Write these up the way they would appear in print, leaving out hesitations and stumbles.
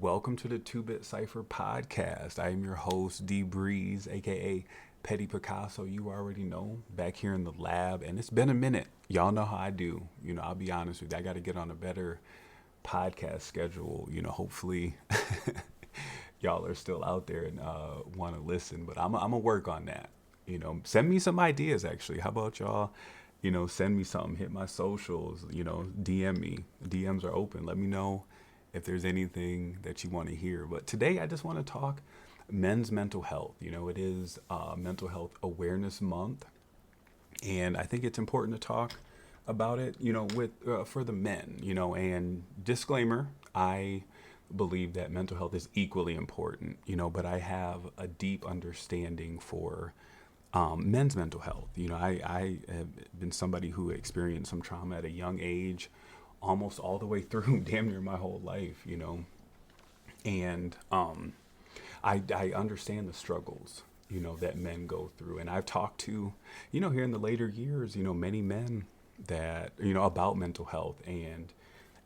welcome to the Two Bit Cipher podcast. I am your host, D Breeze, aka Petty Picasso. You already know, back here in the lab, and it's been a minute. Y'all know how I do. I'll be honest with you. I got to get on a better podcast schedule. Hopefully, y'all are still out there and want to listen. But I'm gonna work on that. Send me some ideas. Actually, how about y'all? Send me something. Hit my socials. DM me. DMs are open. Let me know if there's anything that you want to hear. But today I just want to talk men's mental health. It is Mental Health Awareness Month, and I think it's important to talk about it. With for the men. And disclaimer: I believe that mental health is equally important. But I have a deep understanding for men's mental health. I have been somebody who experienced some trauma at a young age, almost all the way through damn near my whole life, and I understand the struggles, that men go through. And I've talked to, here in the later years, many men that, about mental health. And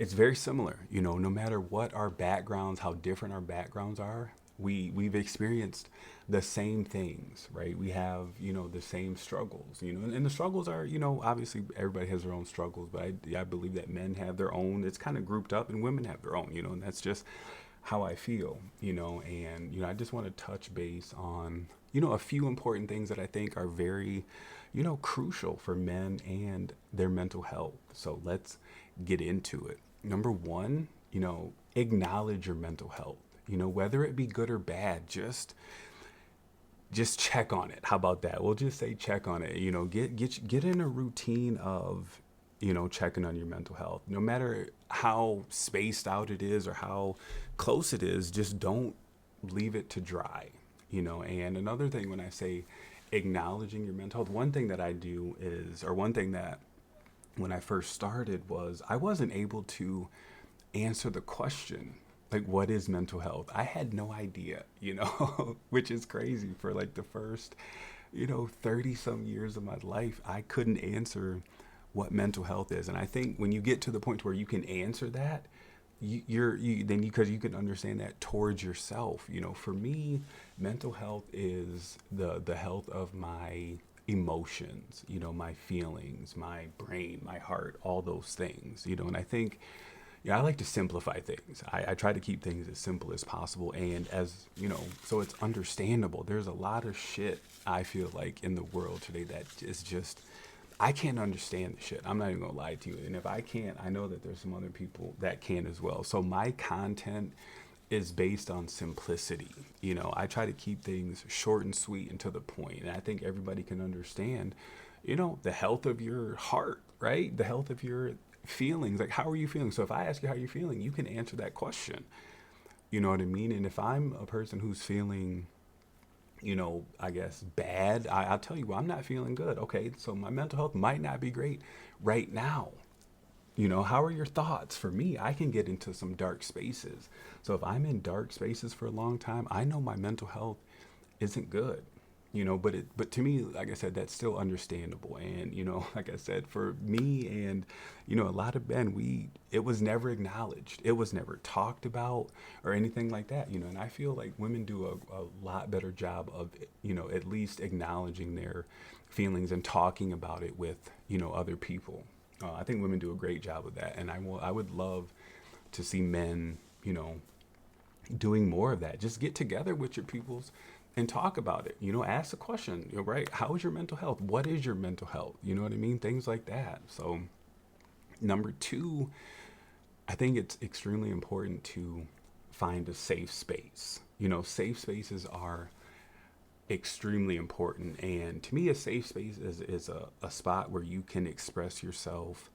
it's very similar, no matter what our backgrounds, how different our backgrounds are, we've experienced the same things, right? We have, the same struggles, and the struggles are, obviously everybody has their own struggles, but I believe that men have their own. It's kind of grouped up, and women have their own, and that's just how I feel, and, I just want to touch base on, a few important things that I think are very, crucial for men and their mental health. So let's get into it. Number one, acknowledge your mental health. Whether it be good or bad, just check on it. How about that? We'll just say check on it. Get in a routine of, checking on your mental health. No matter how spaced out it is or how close it is, just don't leave it to dry. And another thing, when I say acknowledging your mental health, one thing that I do is, or one thing that when I first started was, I wasn't able to answer the question, like, what is mental health? I had no idea, which is crazy. For like the first, 30 some years of my life, I couldn't answer what mental health is. And I think when you get to the point where you can answer that, because you can understand that towards yourself. For me, mental health is the health of my emotions, my feelings, my brain, my heart, all those things, and I think, I like to simplify things. I try to keep things as simple as possible, and as so it's understandable. There's a lot of shit, I feel like, in the world today that is just, I can't understand the shit. I'm not even gonna lie to you. And if I can't, I know that there's some other people that can as well. So my content is based on simplicity. I try to keep things short and sweet and to the point. And I think everybody can understand, the health of your heart, right? The health of your feelings. Like, how are you feeling? So if I ask you how you're feeling, you can answer that question. You know what I mean? And if I'm a person who's feeling, I guess bad, I'll tell you, well, I'm not feeling good. Okay, so my mental health might not be great right now. How are your thoughts? For me, I can get into some dark spaces. So if I'm in dark spaces for a long time, I know my mental health isn't good. But to me, like I said, that's still understandable. And, like I said, for me and, a lot of men, it was never acknowledged. It was never talked about or anything like that, and I feel like women do a lot better job of, at least acknowledging their feelings and talking about it with, other people. I think women do a great job of that. And I would love to see men, doing more of that. Just get together with your peoples and talk about it. Ask the question, right? How is your mental health? What is your mental health? You know what I mean? Things like that. So, number two, I think it's extremely important to find a safe space. Safe spaces are extremely important. And to me, a safe space is a spot where you can express yourself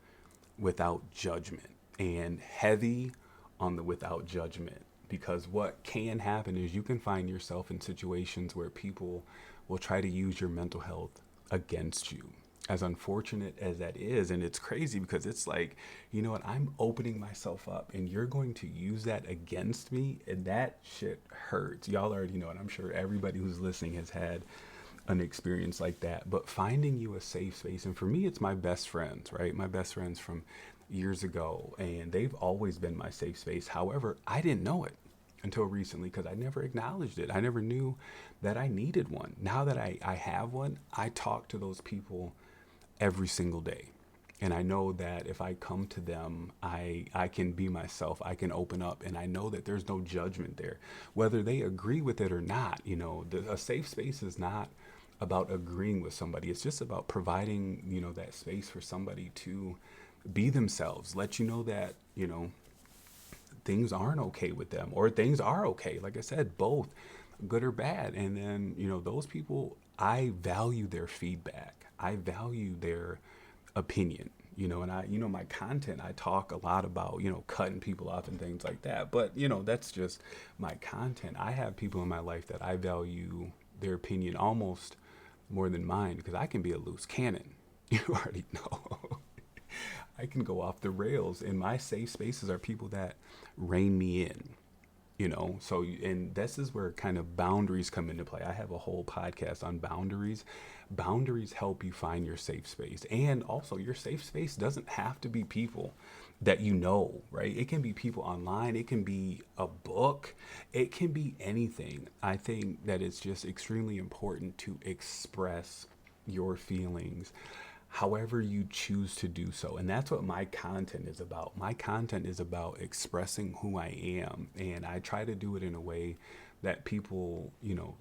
without judgment, and heavy on the without judgment. Because what can happen is you can find yourself in situations where people will try to use your mental health against you. As unfortunate as that is, and it's crazy because it's like, you know what, I'm opening myself up and you're going to use that against me, and that shit hurts. Y'all already know it. I'm sure everybody who's listening has had an experience like that. But finding you a safe space, and for me, it's my best friends, right? My best friends from years ago, and they've always been my safe space. However, I didn't know it. until recently because I never acknowledged it. I never knew that I needed one. Now that I have one, I talk to those people every single day. And I know that if I come to them, I can be myself. I can open up, and I know that there's no judgment there, whether they agree with it or not. A safe space is not about agreeing with somebody. It's just about providing, that space for somebody to be themselves, let you know that, things aren't okay with them or things are okay. Like I said, both good or bad. And then, those people, I value their feedback. I value their opinion. And my content, I talk a lot about, cutting people off and things like that. But, that's just my content. I have people in my life that I value their opinion almost more than mine because I can be a loose cannon. You already know. I can go off the rails, and my safe spaces are people that rein me in. So, and this is where kind of boundaries come into play. I have a whole podcast on boundaries. Boundaries help you find your safe space, and also your safe space doesn't have to be people that right? It can be people online, it can be a book, it can be anything. I think that it's just extremely important to express your feelings however you choose to do so. And that's what my content is about. My content is about expressing who I am. And I try to do it in a way that people,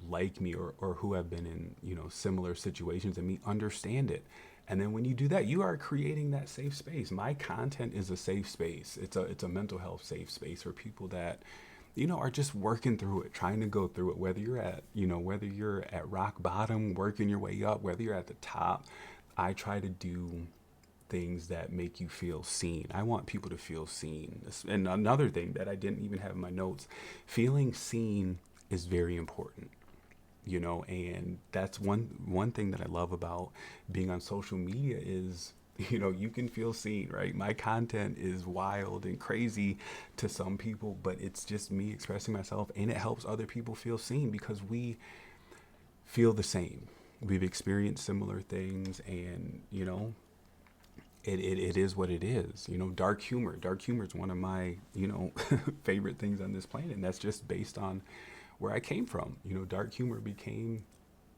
like me, or who have been in, similar situations and me, understand it. And then when you do that, you are creating that safe space. My content is a safe space. It's a mental health safe space for people that, are just working through it, trying to go through it, whether you're at rock bottom, working your way up, whether you're at the top. I try to do things that make you feel seen. I want people to feel seen. And another thing that I didn't even have in my notes, feeling seen is very important. And that's one thing that I love about being on social media is, you can feel seen, right? My content is wild and crazy to some people, but it's just me expressing myself, and it helps other people feel seen because we feel the same. We've experienced similar things, and it is what it is. Dark humor. Dark humor is one of my favorite things on this planet, and that's just based on where I came from. Dark humor became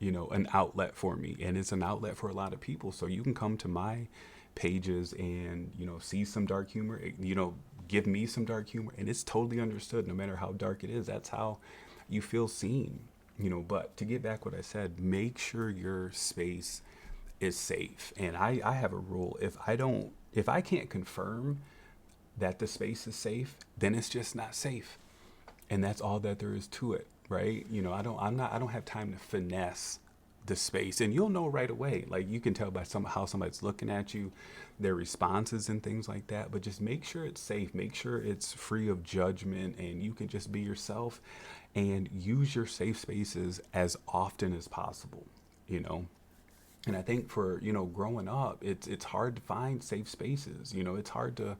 an outlet for me, and it's an outlet for a lot of people. So you can come to my pages and see some dark humor, give me some dark humor, and it's totally understood no matter how dark it is. That's how you feel seen. But to get back what I said, make sure your space is safe. And I have a rule. If I can't confirm that the space is safe, then it's just not safe. And that's all that there is to it, right? I don't have time to finesse the space, and you'll know right away. Like, you can tell by how somebody's looking at you, their responses and things like that. But just make sure it's safe, make sure it's free of judgment, and you can just be yourself and use your safe spaces as often as possible. And I think for growing up, it's hard to find safe spaces. It's hard to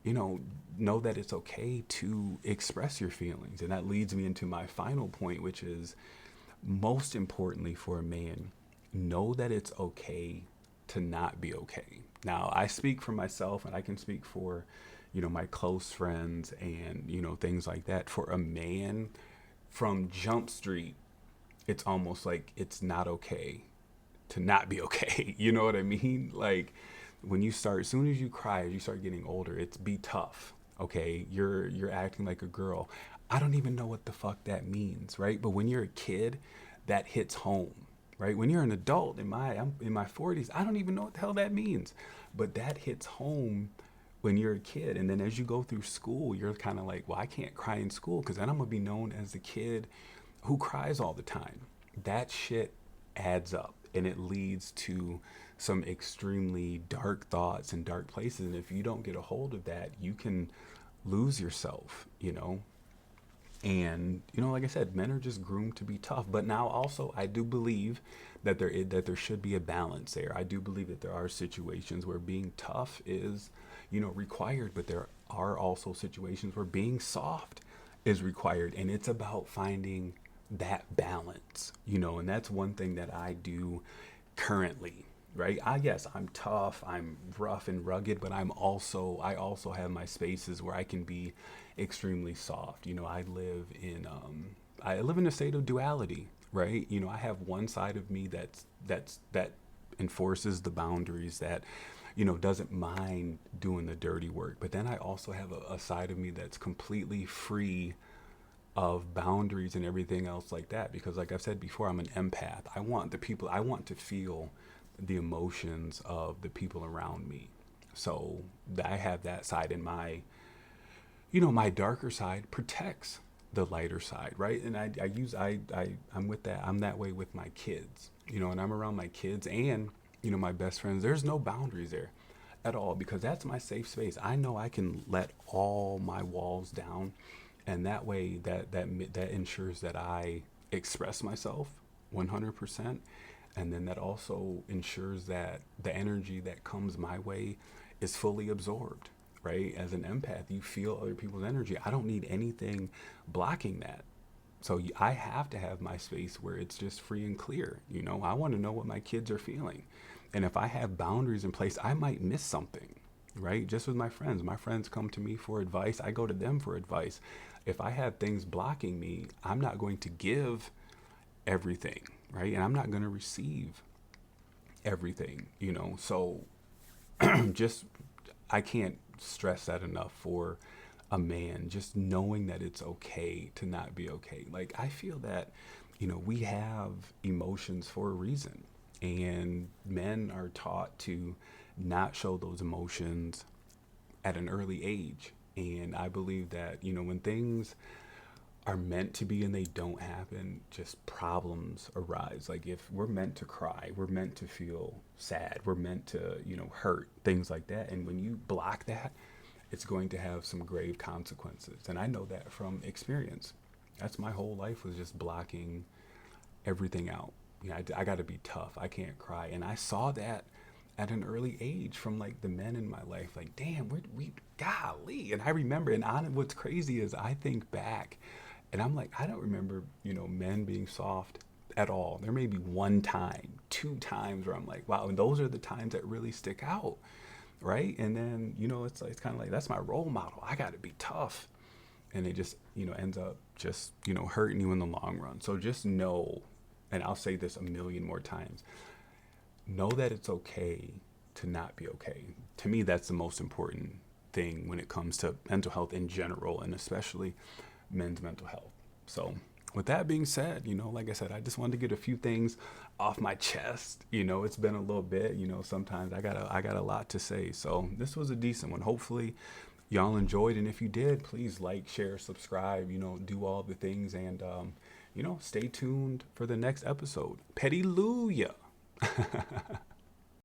know that it's okay to express your feelings. And that leads me into my final point, which is, most importantly for a man, know that it's okay to not be okay. Now, I speak for myself, and I can speak for, my close friends and, things like that. For a man, from Jump Street, it's almost like it's not okay to not be okay. You know what I mean? Like, when you start, as soon as you cry, as you start getting older, it's be tough. Okay, you're acting like a girl. I don't even know what the fuck that means, right? But when you're a kid, that hits home, right? When you're an adult, I'm in my 40s, I don't even know what the hell that means. But that hits home when you're a kid. And then as you go through school, you're kind of like, well, I can't cry in school because then I'm going to be known as the kid who cries all the time. That shit adds up, and it leads to some extremely dark thoughts and dark places. And if you don't get a hold of that, you can lose yourself. And like I said, men are just groomed to be tough. But now also, I do believe that there should be a balance there. I do believe that there are situations where being tough is required, but there are also situations where being soft is required, and it's about finding that balance. And that's one thing that I do currently, right? Yes, I'm tough, I'm rough and rugged, but I also have my spaces where I can be extremely soft. I live in a state of duality, right? I have one side of me that enforces the boundaries, that doesn't mind doing the dirty work. But then I also have a side of me that's completely free of boundaries and everything else like that, because like I've said before, I'm an empath. I want to feel the emotions of the people around me. So I have that side, and my darker side protects the lighter side, right? And I'm with that. I'm that way with my kids, and I'm around my kids and, my best friends. There's no boundaries there at all, because that's my safe space. I know I can let all my walls down, and that way that ensures that I express myself 100%. And then that also ensures that the energy that comes my way is fully absorbed, right? As an empath, you feel other people's energy. I don't need anything blocking that. So I have to have my space where it's just free and clear. I want to know what my kids are feeling. And if I have boundaries in place, I might miss something, right? Just with my friends come to me for advice. I go to them for advice. If I have things blocking me, I'm not going to give everything, right? And I'm not going to receive everything. So just, I can't stress that enough for a man, just knowing that it's okay to not be okay. Like, I feel that, we have emotions for a reason, and men are taught to not show those emotions at an early age. And I believe that, when things are meant to be and they don't happen, just problems arise. Like, if we're meant to cry, we're meant to feel sad, we're meant to, hurt, things like that. And when you block that, it's going to have some grave consequences. And I know that from experience. That's my whole life, was just blocking everything out. I got to be tough. I can't cry. And I saw that at an early age from like the men in my life. Like, damn, we golly. And I remember, and what's crazy is I think back and I'm like, I don't remember, men being soft at all. There may be one time, two times where I'm like, wow. And those are the times that really stick out, right? And then, it's kind of like, that's my role model. I got to be tough. And it just, ends up just, hurting you in the long run. So just know, and I'll say this a million more times, know that it's okay to not be okay. To me, that's the most important thing when it comes to mental health in general, and especially men's mental health. So with that being said, like I said, I just wanted to get a few things off my chest. It's been a little bit, sometimes I got a lot to say. So this was a decent one. Hopefully y'all enjoyed. And if you did, please like, share, subscribe, do all the things. And, stay tuned for the next episode. Petty Luya.